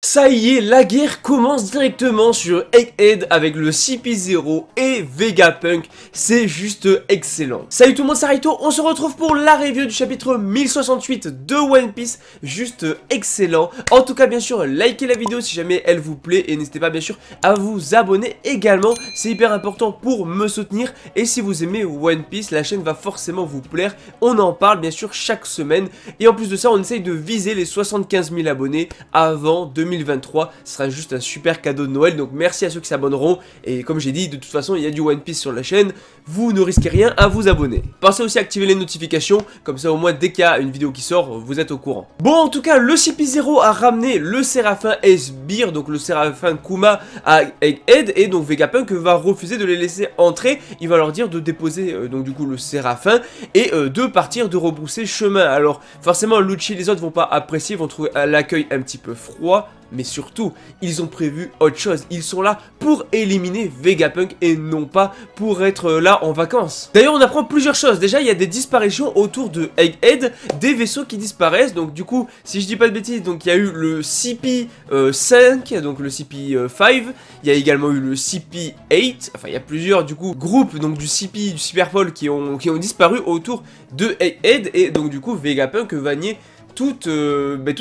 Ça y est, la guerre commence directement sur Egghead avec le CP0 et Vegapunk, c'est juste excellent. Salut tout le monde, c'est Raito, on se retrouve pour la review du chapitre 1068 de One Piece, juste excellent. En tout cas bien sûr, likez la vidéo si jamais elle vous plaît et n'hésitez pas bien sûr à vous abonner également, c'est hyper important pour me soutenir. Et si vous aimez One Piece, la chaîne va forcément vous plaire, on en parle bien sûr chaque semaine. Et en plus de ça, on essaye de viser les 75 000 abonnés avant 2023, ce sera juste un super cadeau de Noël, donc merci à ceux qui s'abonneront. Et comme j'ai dit, de toute façon il y a du One Piece sur la chaîne, vous ne risquez rien à vous abonner. Pensez aussi à activer les notifications, comme ça au moins dès qu'il y a une vidéo qui sort, vous êtes au courant. Bon, en tout cas, le CP0 a ramené le Séraphin Sbire, donc le Séraphin Kuma à Egghead, et donc Vegapunk va refuser de les laisser entrer. Il va leur dire de déposer donc du coup le Séraphin et de partir, de rebrousser chemin. Alors forcément Lucci et les autres vont pas apprécier, vont trouver l'accueil un petit peu froid. Mais surtout, ils ont prévu autre chose. Ils sont là pour éliminer Vegapunk et non pas pour être là en vacances. D'ailleurs, on apprend plusieurs choses. Déjà, il y a des disparitions autour de Egghead, des vaisseaux qui disparaissent. Donc du coup, si je dis pas de bêtises, donc il y a eu le CP5, donc le CP5. Il y a également eu le CP8. Enfin, il y a plusieurs du coup groupes donc du CP, du Cyberpol qui ont disparu autour de Egghead. Et donc du coup, Vegapunk va nier toute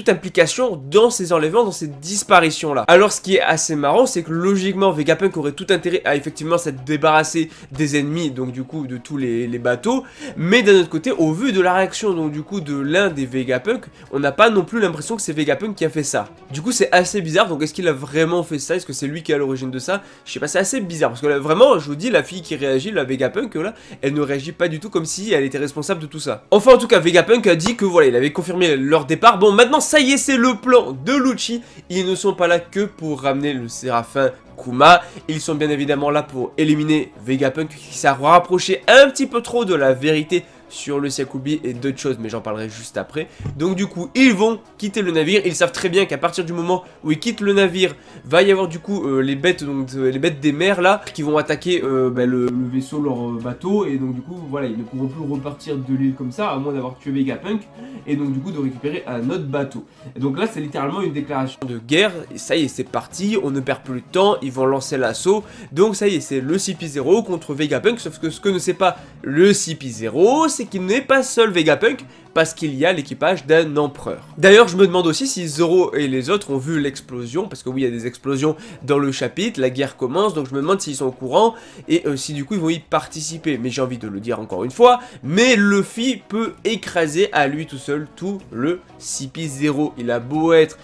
implication dans ces enlèvements, dans ces disparitions là. Alors ce qui est assez marrant, c'est que logiquement Vegapunk aurait tout intérêt à effectivement s'être débarrassé des ennemis, donc du coup de tous les bateaux, mais d'un autre côté, au vu de la réaction donc du coup de l'un des Vegapunk, on n'a pas non plus l'impression que c'est Vegapunk qui a fait ça. Du coup c'est assez bizarre, donc est-ce qu'il a vraiment fait ça? Est-ce que c'est lui qui est à l'origine de ça? Je sais pas, c'est assez bizarre, parce que là, vraiment, je vous dis, la fille qui réagit, la Vegapunk là, elle ne réagit pas du tout comme si elle était responsable de tout ça. Enfin en tout cas, Vegapunk a dit que voilà, il avait confirmé leur départ. Bon, maintenant ça y est, c'est le plan de Lucci. Ils ne sont pas là que pour ramener le Séraphin Kuma, ils sont bien évidemment là pour éliminer Vegapunk qui s'est rapproché un petit peu trop de la vérité sur le Sakubi et d'autres choses, mais j'en parlerai juste après. Donc du coup, ils vont quitter le navire. Ils savent très bien qu'à partir du moment où ils quittent le navire, va y avoir du coup les bêtes des mers là, qui vont attaquer le vaisseau, leur bateau. Et donc du coup, voilà, ils ne pourront plus repartir de l'île comme ça, à moins d'avoir tué Vegapunk. Et donc du coup, de récupérer un autre bateau. Et donc là, c'est littéralement une déclaration de guerre. Et ça y est, c'est parti, on ne perd plus de temps, ils vont lancer l'assaut. Donc ça y est, c'est le CP0 contre Vegapunk. Sauf que ce que ne sait pas le CP0, c'est qu'il n'est pas seul Vegapunk, parce qu'il y a l'équipage d'un empereur. D'ailleurs, je me demande aussi si Zoro et les autres ont vu l'explosion, parce que oui, il y a des explosions dans le chapitre, la guerre commence, donc je me demande s'ils sont au courant, et si du coup ils vont y participer. Mais j'ai envie de le dire encore une fois, mais Luffy peut écraser à lui tout seul tout le CP0. Il a beau être...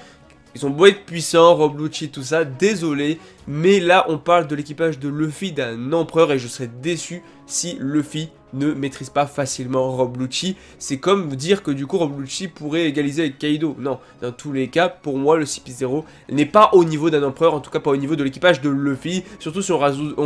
Ils ont beau être puissants, Rob Lucci, tout ça, désolé, mais là on parle de l'équipage de Luffy, d'un empereur, et je serais déçu si Luffy ne maîtrise pas facilement Rob Lucci. C'est comme dire que du coup Rob Lucci pourrait égaliser avec Kaido. Non, dans tous les cas, pour moi le CP0 n'est pas au niveau d'un empereur, en tout cas pas au niveau de l'équipage de Luffy, surtout si on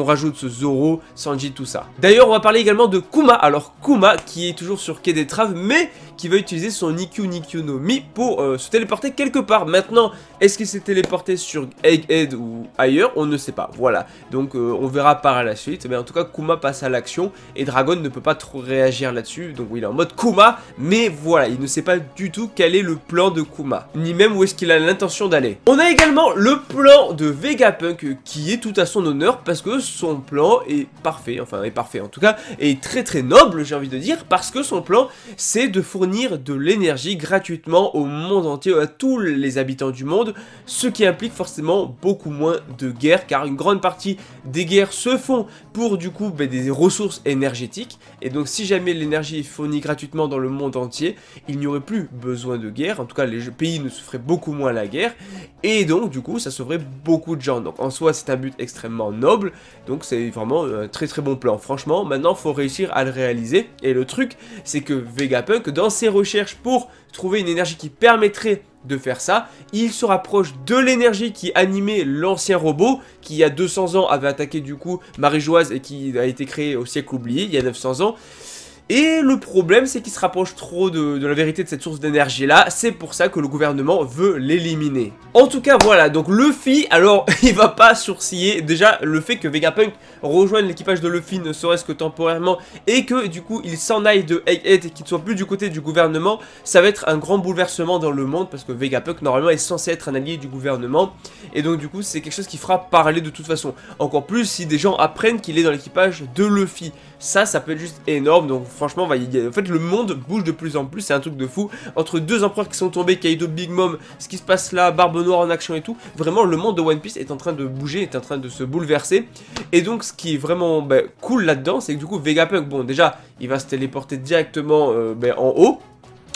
rajoute ce Zoro, Sanji, tout ça. D'ailleurs, on va parler également de Kuma. Alors Kuma qui est toujours sur Quai des Traves, mais qui va utiliser son Nikyu no Mi pour se téléporter quelque part. Maintenant, est-ce qu'il s'est téléporté sur Egghead ou ailleurs? On ne sait pas, voilà. Donc on verra par la suite, mais en tout cas Kuma passe à l'action, et Dragon ne peut pas trop réagir là-dessus, donc oui, il est en mode Kuma, mais voilà, il ne sait pas du tout quel est le plan de Kuma, ni même où est-ce qu'il a l'intention d'aller. On a également le plan de Vegapunk qui est tout à son honneur, parce que son plan est parfait, enfin est parfait en tout cas, est très très noble, j'ai envie de dire, parce que son plan c'est de fournir de l'énergie gratuitement au monde entier, à tous les habitants du monde, ce qui implique forcément beaucoup moins de guerres, car une grande partie des guerres se font pour du coup des ressources énergétiques. Et donc si jamais l'énergie est fournie gratuitement dans le monde entier, il n'y aurait plus besoin de guerre, en tout cas les pays ne se feraient beaucoup moins la guerre, et donc du coup ça sauverait beaucoup de gens. Donc en soi c'est un but extrêmement noble, donc c'est vraiment un très très bon plan. Franchement, maintenant il faut réussir à le réaliser, et le truc c'est que Vegapunk, dans ses recherches pour trouver une énergie qui permettrait de faire ça, il se rapproche de l'énergie qui animait l'ancien robot qui il y a 200 ans avait attaqué du coup Marie-Joise et qui a été créé au siècle oublié il y a 900 ans. Et le problème, c'est qu'il se rapproche trop de la vérité de cette source d'énergie-là. C'est pour ça que le gouvernement veut l'éliminer. En tout cas, voilà. Donc Luffy, alors, il va pas sourciller. Déjà, le fait que Vegapunk rejoigne l'équipage de Luffy, ne serait-ce que temporairement, et que, du coup, il s'en aille de Egghead et qu'il ne soit plus du côté du gouvernement, ça va être un grand bouleversement dans le monde, parce que Vegapunk, normalement, est censé être un allié du gouvernement. Et donc, du coup, c'est quelque chose qui fera parler de toute façon. Encore plus si des gens apprennent qu'il est dans l'équipage de Luffy. Ça peut être juste énorme. Donc franchement, en fait le monde bouge de plus en plus, c'est un truc de fou. Entre deux empereurs qui sont tombés, Kaido, Big Mom, ce qui se passe là, Barbe Noire en action et tout, vraiment le monde de One Piece est en train de bouger, est en train de se bouleverser. Et donc ce qui est vraiment cool là-dedans, c'est que du coup Vegapunk, bon déjà, il va se téléporter directement en haut,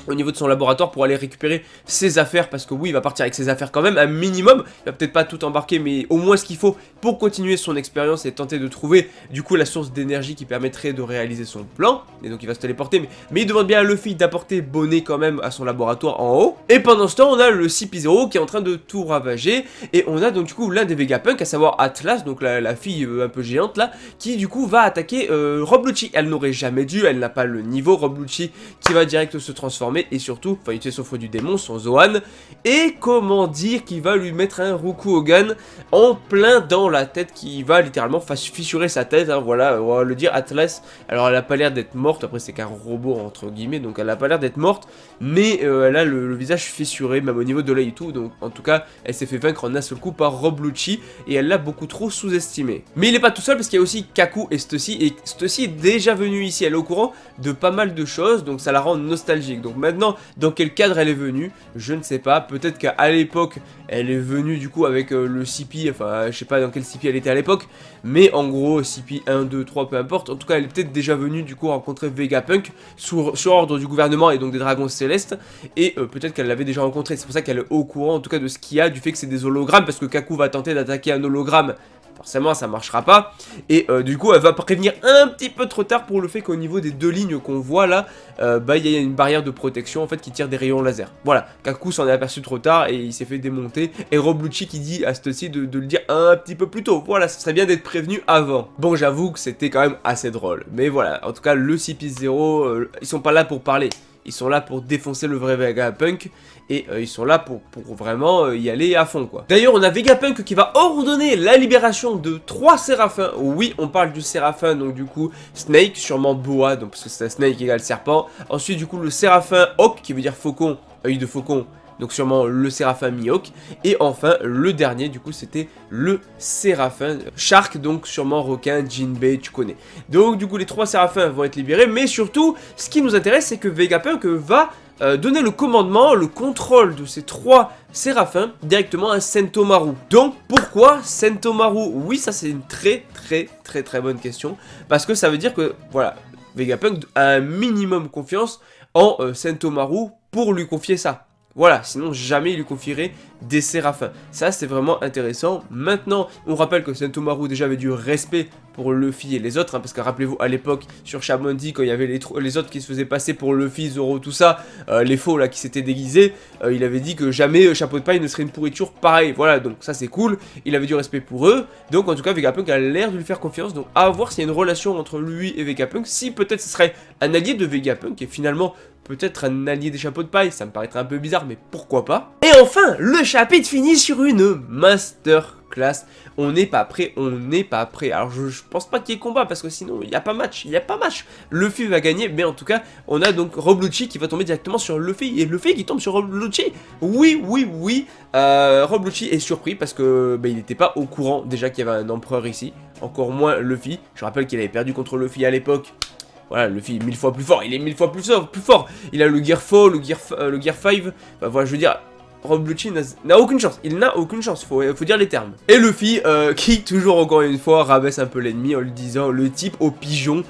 au niveau de son laboratoire pour aller récupérer ses affaires, parce que oui, il va partir avec ses affaires quand même, un minimum. Il va peut-être pas tout embarquer, mais au moins ce qu'il faut pour continuer son expérience et tenter de trouver du coup la source d'énergie qui permettrait de réaliser son plan. Et donc il va se téléporter, mais il demande bien à Luffy d'apporter Bonnet quand même à son laboratoire en haut. Et pendant ce temps, on a le CP0 qui est en train de tout ravager, et on a donc du coup l'un des Vegapunk, à savoir Atlas, donc la fille un peu géante là, qui du coup va attaquer Rob Lucci. Elle n'aurait jamais dû, elle n'a pas le niveau. Rob Lucci qui va direct se transformer et surtout, enfin utiliser son fruit du démon, son Zoan, et comment dire qu'il va lui mettre un Rokugan en plein dans la tête, qui va littéralement fissurer sa tête, hein, voilà, on va le dire. Atlas, alors elle a pas l'air d'être morte, après c'est qu'un robot entre guillemets, donc elle a pas l'air d'être morte, mais elle a le visage fissuré, même au niveau de l'œil et tout, donc en tout cas, elle s'est fait vaincre en un seul coup par Rob Lucci, et elle l'a beaucoup trop sous-estimé. Mais il est pas tout seul, parce qu'il y a aussi Kaku et Stussy, et Stussy est déjà venue ici, elle est au courant de pas mal de choses, donc ça la rend nostalgique. Donc maintenant, dans quel cadre elle est venue, je ne sais pas. Peut-être qu'à l'époque, elle est venue du coup avec le CP, enfin je sais pas dans quel CP elle était à l'époque, mais en gros CP 1, 2, 3, peu importe. En tout cas, elle est peut-être déjà venue du coup rencontrer Vegapunk sur ordre du gouvernement et donc des dragons célestes, et peut-être qu'elle l'avait déjà rencontré. C'est pour ça qu'elle est au courant en tout cas de ce qu'il y a, du fait que c'est des hologrammes, parce que Kaku va tenter d'attaquer un hologramme. Forcément ça marchera pas, et du coup elle va prévenir un petit peu trop tard pour le fait qu'au niveau des deux lignes qu'on voit là, il y a une barrière de protection en fait qui tire des rayons laser. Voilà, Kaku s'en est aperçu trop tard et il s'est fait démonter, et Rob Lucci qui dit à Stussy de le dire un petit peu plus tôt. Voilà, ce serait bien d'être prévenu avant. Bon, j'avoue que c'était quand même assez drôle, mais voilà, en tout cas le CP0, ils sont pas là pour parler. Ils sont là pour défoncer le vrai Vegapunk, et ils sont là pour vraiment y aller à fond quoi. D'ailleurs, on a Vegapunk qui va ordonner la libération de 3 séraphins. Oui, on parle du séraphin, donc du coup Snake, sûrement Boa, donc parce que c'est Snake égale serpent. Ensuite du coup le séraphin Hawk qui veut dire faucon, œil de faucon, donc sûrement le séraphin Mihawk. Et enfin le dernier du coup c'était le séraphin Shark, donc sûrement requin, Jinbei, tu connais. Donc du coup les 3 séraphins vont être libérés, mais surtout ce qui nous intéresse c'est que Vegapunk va donner le commandement, le contrôle de ces 3 séraphins directement à Sentomaru. Donc pourquoi Sentomaru? Oui, ça c'est une très bonne question, parce que ça veut dire que voilà, Vegapunk a un minimum confiance en Sentomaru pour lui confier ça. Voilà, sinon jamais il lui confierait des séraphins. Ça c'est vraiment intéressant. Maintenant, on rappelle que Sentomaru déjà avait du respect pour Luffy et les autres, hein, parce que rappelez-vous à l'époque sur Shabondi, quand il y avait les autres qui se faisaient passer pour Luffy, Zoro, tout ça, les faux là qui s'étaient déguisés, il avait dit que jamais Chapeau de Paille ne serait une pourriture pareille. Voilà, donc ça c'est cool, il avait du respect pour eux, donc en tout cas Vegapunk a l'air de lui faire confiance, donc à voir s'il y a une relation entre lui et Vegapunk, si peut-être ce serait un allié de Vegapunk, et finalement peut-être un allié des Chapeaux de Paille, ça me paraîtrait un peu bizarre, mais pourquoi pas. Et enfin, le chapitre finit sur une masterclass. On n'est pas prêt, on n'est pas prêt. Alors je pense pas qu'il y ait combat, parce que sinon il n'y a pas match, Luffy va gagner, mais en tout cas, on a donc Rob Lucci qui va tomber directement sur Luffy, et Luffy qui tombe sur Rob Lucci. Oui. Rob Lucci est surpris, parce que il n'était pas au courant déjà qu'il y avait un empereur ici, encore moins Luffy. Je rappelle qu'il avait perdu contre Luffy à l'époque. Voilà, Luffy est 1000 fois plus fort, il est 1000 fois plus fort. Il a le Gear 4, le Gear 5, enfin voilà, je veux dire, Rob Lucci n'a aucune chance, il n'a aucune chance, faut dire les termes. Et Luffy, qui toujours encore une fois rabaisse un peu l'ennemi en lui disant le type au pigeon.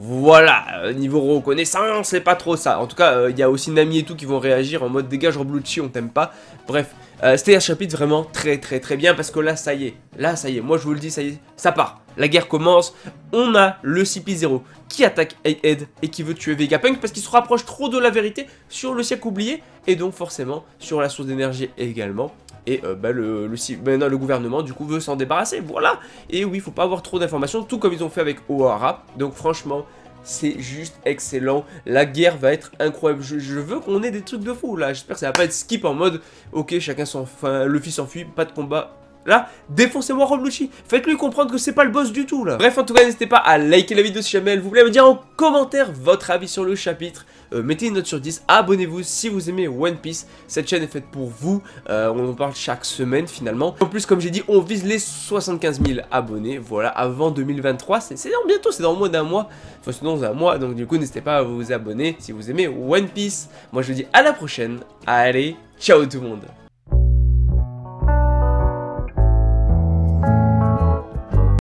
Voilà, niveau reconnaissance, c'est pas trop ça. En tout cas, il y a aussi Nami et tout qui vont réagir en mode dégage Rob Lucci, on t'aime pas. Bref, c'était un chapitre vraiment très bien, parce que là ça y est, moi je vous le dis, ça y est, ça part. La guerre commence, on a le CP0 qui attaque Egghead et qui veut tuer Vegapunk parce qu'il se rapproche trop de la vérité sur le siècle oublié, et donc forcément sur la source d'énergie également. Et le gouvernement du coup veut s'en débarrasser, voilà. Et oui, faut pas avoir trop d'informations, tout comme ils ont fait avec Ohara. Donc franchement, c'est juste excellent. La guerre va être incroyable. Je veux qu'on ait des trucs de fou là. J'espère que ça va pas être skip en mode ok, chacun enfin, Luffy s'enfuit, pas de combat. Là, défoncez-moi Rob Lucci. Faites-lui comprendre que c'est pas le boss du tout là. Bref, en tout cas, n'hésitez pas à liker la vidéo si jamais elle vous plaît, à me dire en commentaire votre avis sur le chapitre. Mettez une note sur 10, abonnez-vous si vous aimez One Piece. Cette chaîne est faite pour vous, on en parle chaque semaine finalement. En plus, comme j'ai dit, on vise les 75 000 abonnés, voilà, avant 2023. C'est dans bientôt, c'est dans moins d'un mois. Enfin, c'est dans un mois, donc du coup, n'hésitez pas à vous abonner si vous aimez One Piece. Moi, je vous dis à la prochaine. Allez, ciao tout le monde.